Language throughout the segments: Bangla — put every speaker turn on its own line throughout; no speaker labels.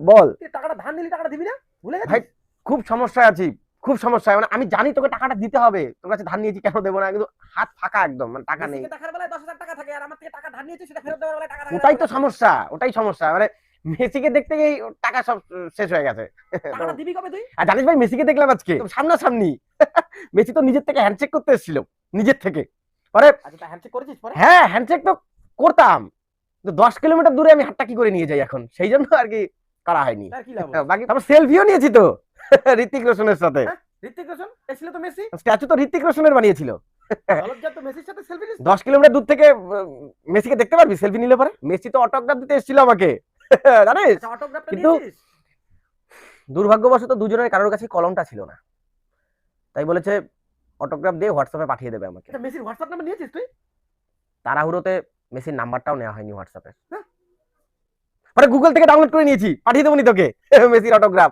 বল
টাকাটা ধার নিলি, টাকাটা দিবি না? ভুলে
ভাই
গেছিস?
খুব সমস্যায় আছি, খুব সমস্যায়, মানে আমি জানি তোকে টাকাটা দিতে হবে, তোর কাছে ধার নিয়েছি কেন দেবো না, কিন্তু হাত ফাঁকা একদম, মানে টাকা নেই।
মেসিকে দেখার বেলায় 10,000 টাকা থাকে, আর আমার থেকে টাকা ধার নিয়েছিস, সেটা ফেরত দেওয়ার বেলায় টাকা থাকে না,
ওটাই তো
ব্যাপারটা কি?
সমস্যা, ওটাই সমস্যা, মানে মেসিকে দেখতে গিয়ে টাকা সব শেষ হয়ে গেছে। তো
টাকাটা দিবি কবে তুই?
আর জানিস ভাই মেসিকে দেখলাম আজকে সামনাসামনি। মেসি তো নিজের থেকে হ্যান্ডশেক করতে এসেছিল, নিজের থেকে। পরে
আচ্ছা, তা হ্যান্ডশেক করেছিস পরে?
হ্যাঁ হ্যান্ডশেক তো করতাম, তো 10 কিলোমিটার দূরে আমি হাতটা কি করে নিয়ে যাই এখন, সেই জন্য আর কি করা হয়নি।
তার কি লাভ হলো?
বাকি তারপর সেলফিও নিয়েছি তো ঋতিক রোশনের সাথে।
হ্যাঁ, ঋত্বিক রোশন এসেছিল তো মেসি।
স্ট্যাচু তো ঋতিক রোশনের বানিয়েছিল।
জলজ্জার তো মেসির সাথে সেলফি নিস না?
10 কিলোমিটার দূর থেকে মেসিকে দেখতে পারবি সেলফি নিলে পরে। মেসি তো অটোগ্রাফ দিতে এসেছিল আমাকে, জানিস।
আচ্ছা, অটোগ্রাফটা
কিন্তু
নিয়েছিস?
দুর্ভাগ্যবশত দুজনের কারোর কাছে কলমটা ছিল না, তাই বলেছে অটোগ্রাফ দিয়ে হোয়াটসঅ্যাপে পাঠিয়ে দেবে আমাকে।
আচ্ছা, মেসির হোয়াটসঅ্যাপ নাম্বার নিয়েছিস তুই?
তাড়াহুড়োতে মেসির নাম্বারটাও নেওয়া হয়নি হোয়াটসঅ্যাপে,
হ্যাঁ?
পরে গুগল থেকে ডাউনলোড করে নিয়েছি, পাঠিয়ে দেবো নি তোকে মেসির অটোগ্রাফ।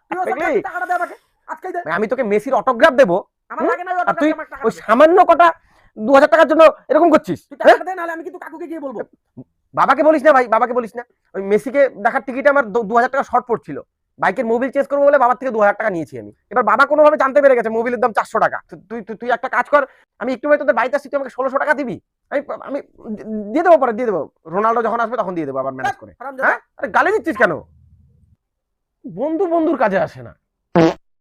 তুই ওর সাথে
দেখলি,
টাকাটা দে আমাকে, আজকেই দে।
আমি তোকে মেসির অটোগ্রাফ দেবো,
আমার লাগে না ওই
আর
অটোগ্রাফ,
তুই
আমার টাকাটা
ওই
দে।
সামান্য কটা 2,000 টাকার জন্য এরকম করছিস?
তুই টাকাটা দে, নাহলে আমি কিন্তু কাকুকে গিয়ে বলবো।
বাবাকে বলিস না ভাই, বাবাকে বলিস না। ওই মেসিকে দেখার টিকিটে আমার 2,000 টাকা শর্ট পড়ছিল, বাইকের মোবিল চেঞ্জ করবো বলে বাবার থেকে 2,000 টাকা নিয়েছি আমি। এবার বাবা কোনোভাবে জানতে পেরে গেছে মোবিলের দাম 400 টাকা। তুই তুই তুই একটা কাজ কর, আমি একটু তোদের বাড়িতে আসছি, তুই আমাকে 1,600 টাকা দিবি, আমি আমি দিয়ে দেবো, পরে দিয়ে দেবো, রোনাল্ডো যখন আসবে তখন দিয়ে দেবো আবার ম্যানেজ করে।
হারামজাদা।
হ্যাঁ, আরে গালি দিচ্ছিস কেন? বন্ধু বন্ধুর কাজে আসে না।